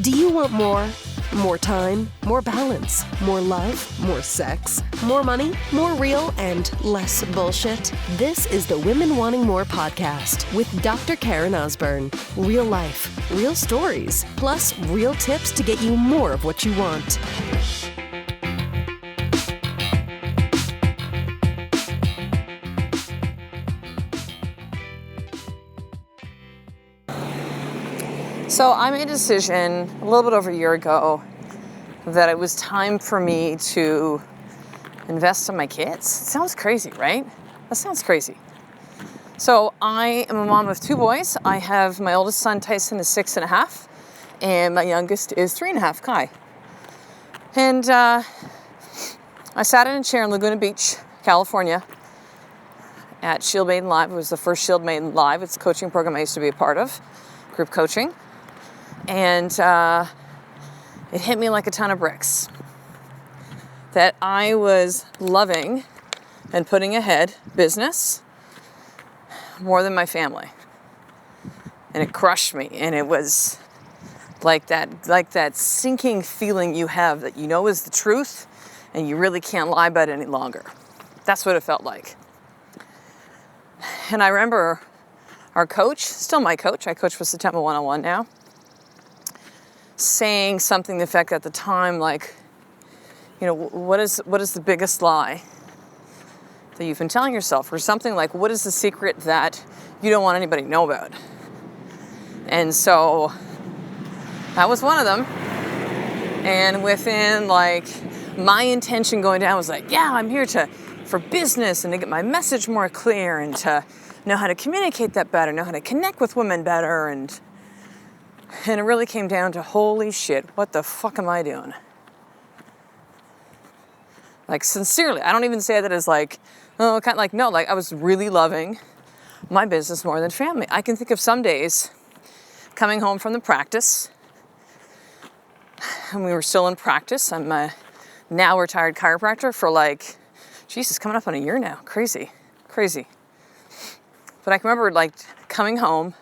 Do you want more? More time, more balance, more love, more sex, more money, more real, and less bullshit? This is the Women Wanting More podcast with Dr. Karen Osborne. Real life, real stories, plus real tips to get you more of what you want. So I made a decision a little bit over a year ago that it was time for me to invest in my kids. It sounds crazy, right? That sounds crazy. So I am a mom of two boys. I have my oldest son, Tyson, is 6.5, and my youngest is 3.5, Kai. And I sat in a chair in Laguna Beach, California at Shield Maiden Live. It was the first Shield Maiden Live. It's a coaching program I used to be a part of, group coaching. And it hit me like a ton of bricks that I was loving and putting ahead business more than my family. And it crushed me. And it was like that sinking feeling you have that you know is the truth and you really can't lie about it any longer. That's what it felt like. And I remember our coach, still my coach, I coach for September 101 now, saying something to the effect at the time, like, you know, what is the biggest lie that you've been telling yourself? Or something like, what is the secret that you don't want anybody to know about? And so that was one of them. And within my intention going down was like, yeah, I'm here for business and to get my message more clear and to know how to communicate that better, know how to connect with women better. And it really came down to, holy shit, what the fuck am I doing? Like, sincerely, I don't even say that as like, oh, kind of like, no, like I was really loving my business more than family. I can think of some days coming home from the practice, and we were still in practice. I'm a now retired chiropractor for Jesus, coming up on a year now. Crazy. But I can remember coming home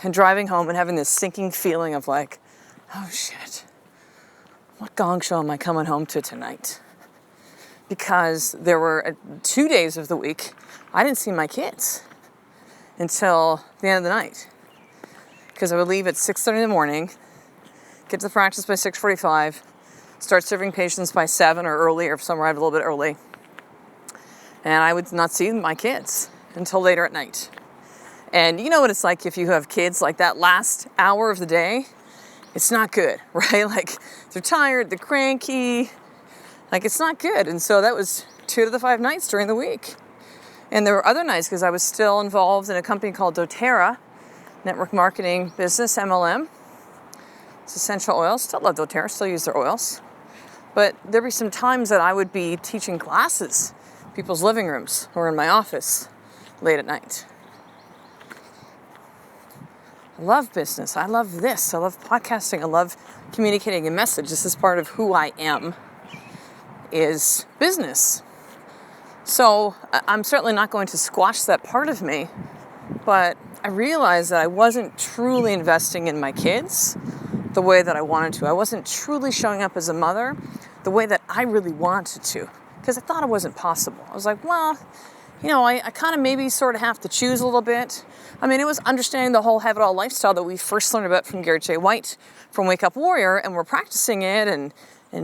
and driving home and having this sinking feeling of like, oh shit, what gong show am I coming home to tonight? Because there were 2 days of the week I didn't see my kids until the end of the night. Because I would leave at 6:30 in the morning, get to the practice by 6:45, start serving patients by 7 or earlier if some arrived a little bit early. And I would not see my kids until later at night. And you know what it's like if you have kids, like that last hour of the day, it's not good, right? Like they're tired, they're cranky, like it's not good. And so that was 2 to the 5 nights during the week. And there were other nights because I was still involved in a company called doTERRA, network marketing business, MLM. It's essential oils. Still love doTERRA, still use their oils. But there'd be some times that I would be teaching classes, people's living rooms or in my office late at night. I love business. I love this. I love podcasting. I love communicating a message. This is part of who I am, is business. So I'm certainly not going to squash that part of me, but I realized that I wasn't truly investing in my kids the way that I wanted to. I wasn't truly showing up as a mother the way that I really wanted to, because I thought it wasn't possible. I was like, well, you know, I kind of maybe sort of have to choose a little bit. I mean, it was understanding the whole have it all lifestyle that we first learned about from Garrett J. White from Wake Up Warrior, and we're practicing it and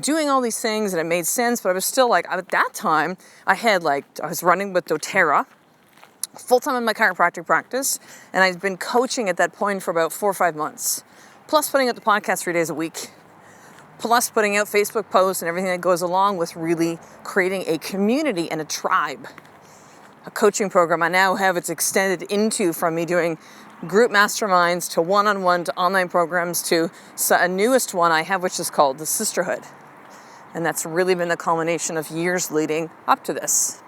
doing all these things, and it made sense, but I was still like, at that time, I was running with doTERRA full-time in my chiropractic practice, and I'd been coaching at that point for about 4 or 5 months, plus putting out the podcast 3 days a week, plus putting out Facebook posts and everything that goes along with really creating a community and a tribe. A coaching program I now have, it's extended into from me doing group masterminds to one-on-one to online programs to a newest one I have, which is called the Sisterhood. And that's really been the culmination of years leading up to this.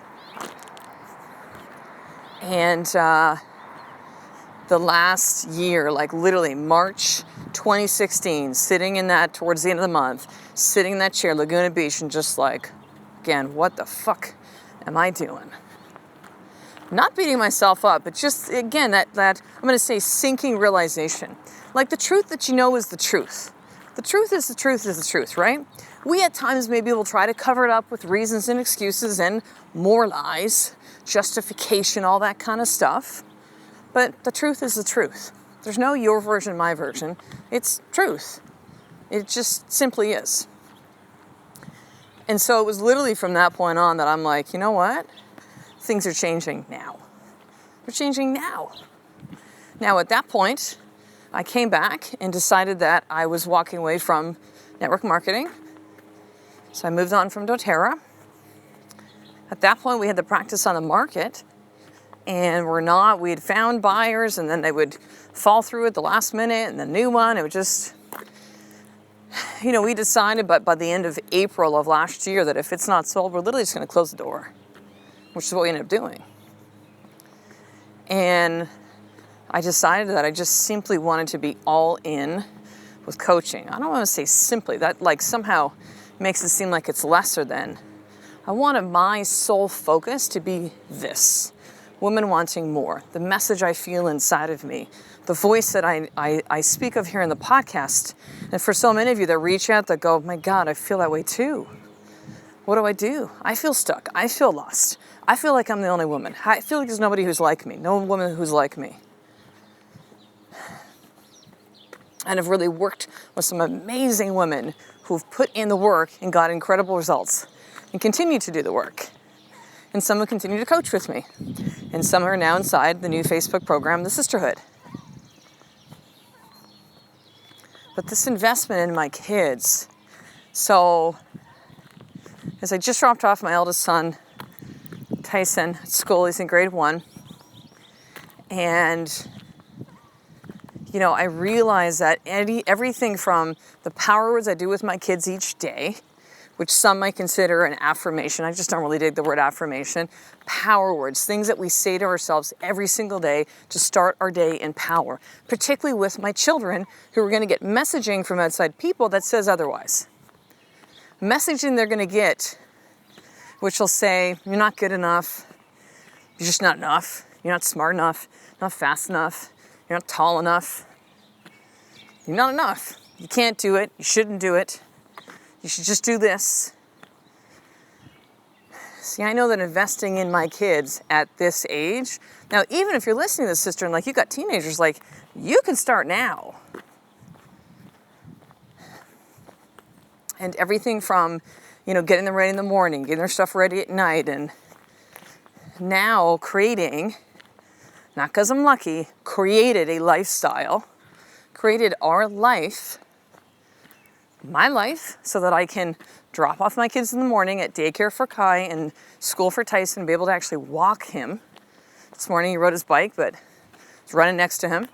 And the last year, like literally March 2016, sitting in that towards the end of the month, sitting in that chair, Laguna Beach, and just like, again, what the fuck am I doing? not beating myself up, but just, again, that I'm going to say sinking realization. Like the truth that you know is the truth. The truth is the truth is the truth, right? We at times maybe will try to cover it up with reasons and excuses and more lies, justification, all that kind of stuff. But the truth is the truth. There's no your version, my version. It's truth. It just simply is. And so it was literally from that point on that I'm like, you know what? Things are changing now. They're changing now. Now at that point, I came back and decided that I was walking away from network marketing. So I moved on from doTERRA. At that point, we had the practice on the market, and we had found buyers, and then they would fall through at the last minute, and the new one, it would just, we decided by the end of April of last year that if it's not sold, we're literally just going to close the door, which is what we ended up doing. And I decided that I just simply wanted to be all in with coaching. I don't want to say simply, that like somehow makes it seem like it's lesser than. I wanted my sole focus to be this: women wanting more, the message I feel inside of me, the voice that I speak of here in the podcast. And for so many of you that reach out that go, my God, I feel that way too. What do? I feel stuck. I feel lost. I feel like I'm the only woman. I feel like there's nobody who's like me, no woman who's like me. And I've really worked with some amazing women who've put in the work and got incredible results and continue to do the work. And some will continue to coach with me. And some are now inside the new Facebook program, The Sisterhood. But this investment in my kids, so as I just dropped off my eldest son, Tyson, at school, he's in grade 1. And, I realize that everything from the power words I do with my kids each day, which some might consider an affirmation. I just don't really dig the word affirmation. Power words, things that we say to ourselves every single day to start our day in power, particularly with my children who are going to get messaging from outside people that says otherwise. Messaging they're going to get, which will say, you're not good enough, you're just not enough, you're not smart enough, not fast enough, you're not tall enough, you're not enough, you can't do it, you shouldn't do it. You should just do this. See, I know that investing in my kids at this age, now even if you're listening to this, sister, and like you got teenagers, like you can start now. And everything from, getting them ready in the morning, getting their stuff ready at night, and now creating, not because I'm lucky, created a lifestyle, created our life, my life, so that I can drop off my kids in the morning at daycare for Kai and school for Tyson, be able to actually walk him. This morning he rode his bike, but he's running next to him.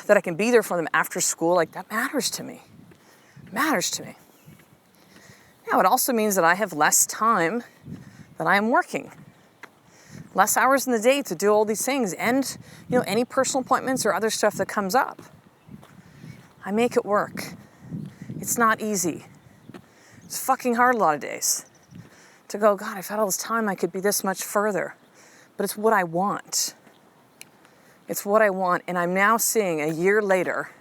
That I can be there for them after school, like that matters to me. Matters to me. Now it also means that I have less time that I am working. Less hours in the day to do all these things and, any personal appointments or other stuff that comes up. I make it work. It's not easy. It's fucking hard a lot of days to go, God, if I had all this time, I could be this much further. But it's what I want. It's what I want. And I'm now seeing a year later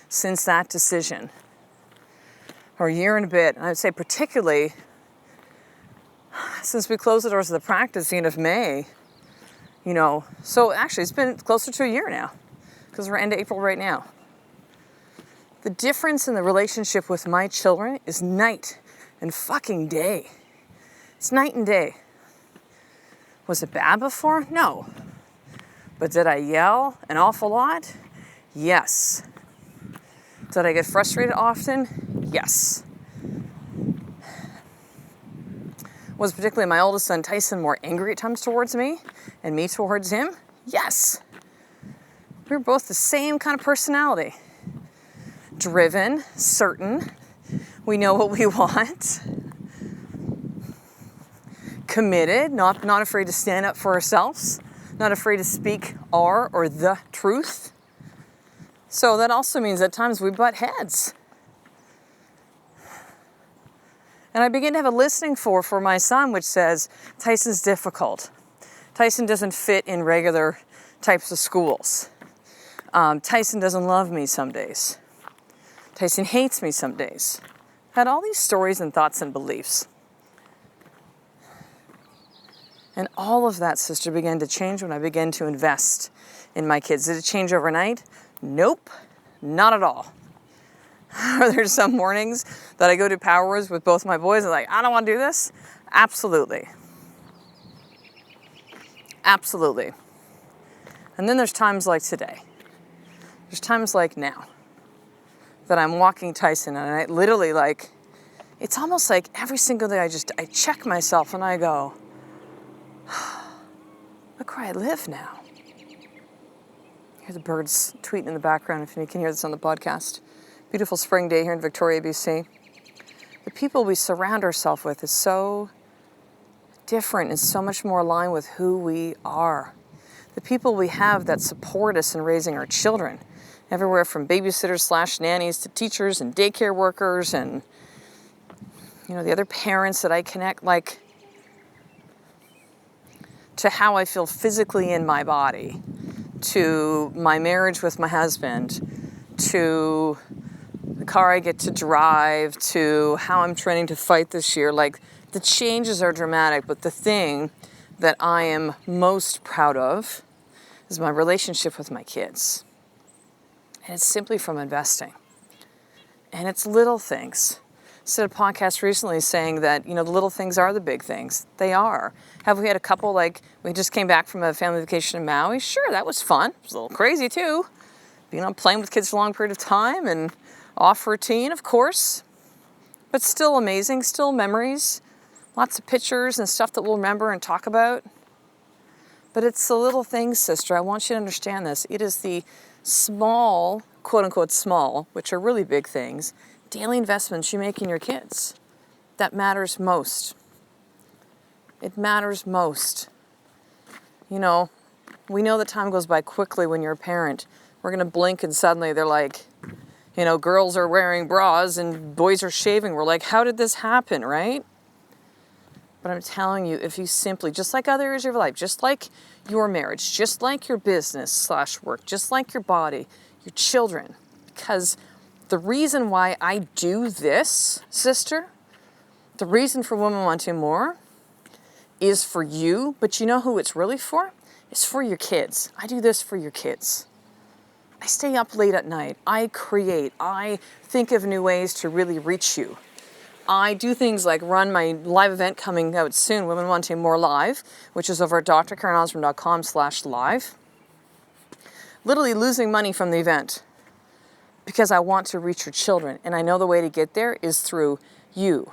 since that decision, or a year and a bit, and I would say particularly since we closed the doors of the practice at the end of May, so actually it's been closer to a year now because we're end of April right now. The difference in the relationship with my children is night and fucking day. It's night and day. Was it bad before? No. But did I yell an awful lot? Yes. Did I get frustrated often? Yes. Was particularly my oldest son, Tyson, more angry at times towards me and me towards him? Yes. We were both the same kind of personality. Driven, certain, we know what we want, committed, not afraid to stand up for ourselves, not afraid to speak our or the truth. So that also means at times we butt heads. And I begin to have a listening for my son, which says, Tyson's difficult. Tyson doesn't fit in regular types of schools. Tyson doesn't love me some days. Tyson hates me some days. I had all these stories and thoughts and beliefs. And all of that, sister, began to change when I began to invest in my kids. Did it change overnight? Nope, not at all. Are there some mornings that I go to Power Wars with both my boys and like, I don't want to do this? Absolutely. Absolutely. And then there's times like today. There's times like now that I'm walking Tyson and I literally like, it's almost like every single day I check myself and I go, look where I live now. Hear the birds tweeting in the background if you can hear this on the podcast. Beautiful spring day here in Victoria, BC. The people we surround ourselves with is so different and so much more aligned with who we are. The people we have that support us in raising our children, everywhere from babysitters / nannies to teachers and daycare workers and, you know, the other parents that I connect, like, to how I feel physically in my body, to my marriage with my husband, to the car I get to drive, to how I'm training to fight this year. Like, the changes are dramatic, but the thing that I am most proud of is my relationship with my kids. And it's simply from investing. And it's little things. I did a podcast recently saying that, you know, the little things are the big things. They are. Have we had a couple, like, we just came back from a family vacation in Maui? Sure, that was fun. It was a little crazy, too. Being on a plane with kids for a long period of time and off routine, of course. But still amazing, still memories. Lots of pictures and stuff that we'll remember and talk about. But it's the little things, sister. I want you to understand this. It is the small, quote unquote small, which are really big things, daily investments you make in your kids that matters most. It matters most. You know, we know that time goes by quickly when you're a parent. We're going to blink and suddenly they're like, you know, girls are wearing bras and boys are shaving. We're like, how did this happen, right? But I'm telling you, if you simply, just like other areas of your life, just like your marriage, just like your business / work, just like your body, your children, because the reason why I do this, sister, the reason for Women Wanting More is for you, but you know who it's really for? It's for your kids. I do this for your kids. I stay up late at night. I create. I think of new ways to really reach you. I do things like run my live event coming out soon, Women Wanting More Live, which is over at drkarenosborn.com/live. Literally losing money from the event because I want to reach your children. And I know the way to get there is through you.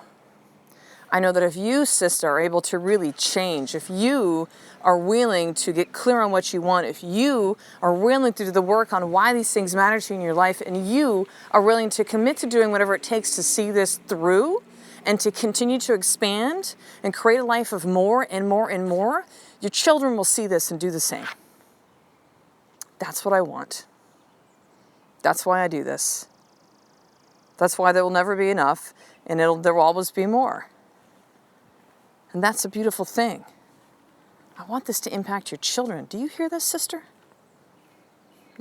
I know that if you, sister, are able to really change, if you are willing to get clear on what you want, if you are willing to do the work on why these things matter to you in your life, and you are willing to commit to doing whatever it takes to see this through and to continue to expand and create a life of more and more and more, your children will see this and do the same. That's what I want. That's why I do this. That's why there will never be enough, and there will always be more. And that's a beautiful thing. I want this to impact your children. Do you hear this, sister?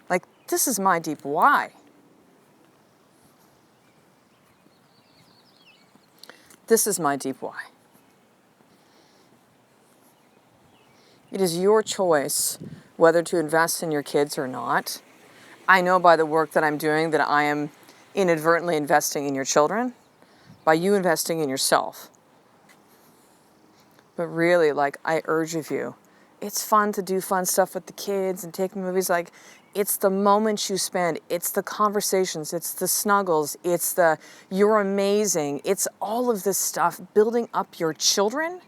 Like, this is my deep why. This is my deep why. It is your choice whether to invest in your kids or not. I know by the work that I'm doing that I am inadvertently investing in your children by you investing in yourself. But really, like, I urge of you, it's fun to do fun stuff with the kids and take movies. Like, it's the moments you spend. It's the conversations. It's the snuggles. It's the, you're amazing. It's all of this stuff building up your children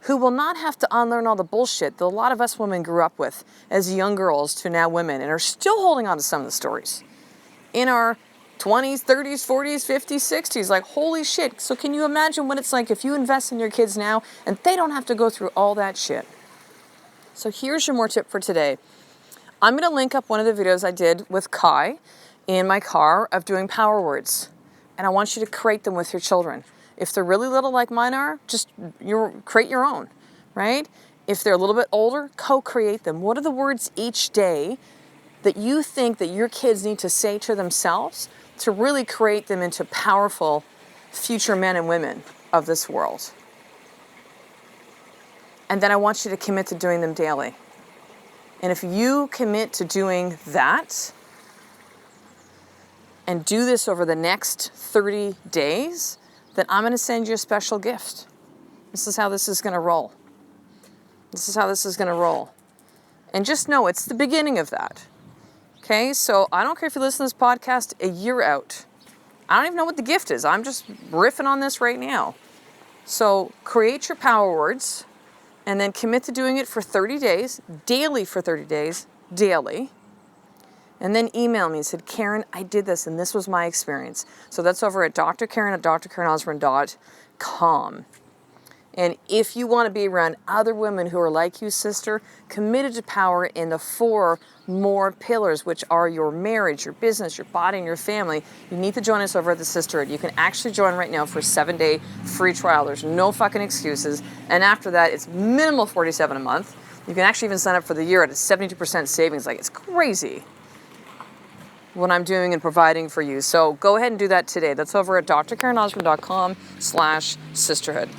who will not have to unlearn all the bullshit that a lot of us women grew up with as young girls to now women and are still holding on to some of the stories. In our 20s, 30s, 40s, 50s, 60s, like, holy shit. So can you imagine what it's like if you invest in your kids now and they don't have to go through all that shit? So here's your more tip for today. I'm going to link up one of the videos I did with Kai in my car of doing power words. And I want you to create them with your children. If they're really little like mine are, just create your own, right? If they're a little bit older, co-create them. What are the words each day that you think that your kids need to say to themselves to really create them into powerful future men and women of this world? And then I want you to commit to doing them daily. And if you commit to doing that and do this over the next 30 days, then I'm going to send you a special gift. This is how this is going to roll. This is how this is going to roll. And just know it's the beginning of that. Okay? So I don't care if you listen to this podcast a year out. I don't even know what the gift is. I'm just riffing on this right now. So create your power words and then commit to doing it for 30 days, daily for 30 days, daily. And then email me and said, Karen, I did this and this was my experience. So that's over at drkaren@drkarenosborne.com. And if you want to be around other women who are like you, sister, committed to power in the 4 more pillars, which are your marriage, your business, your body, and your family, you need to join us over at the Sisterhood. You can actually join right now for a 7-day free trial. There's no fucking excuses. And after that, it's minimal $47 a month. You can actually even sign up for the year at a 72% savings. Like, it's crazy what I'm doing and providing for you. So go ahead and do that today. That's over at drkarenosborne.com/sisterhood.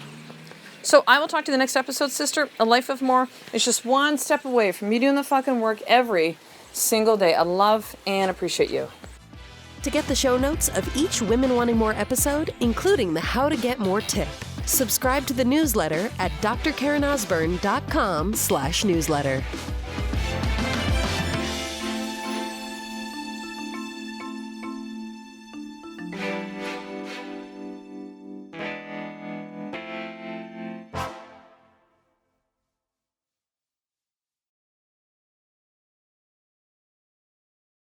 So I will talk to you in the next episode, sister. A life of more is just one step away from me doing the fucking work every single day. I love and appreciate you. To get the show notes of each Women Wanting More episode, including the How to Get More tip, subscribe to the newsletter at drkarenosborne.com/newsletter.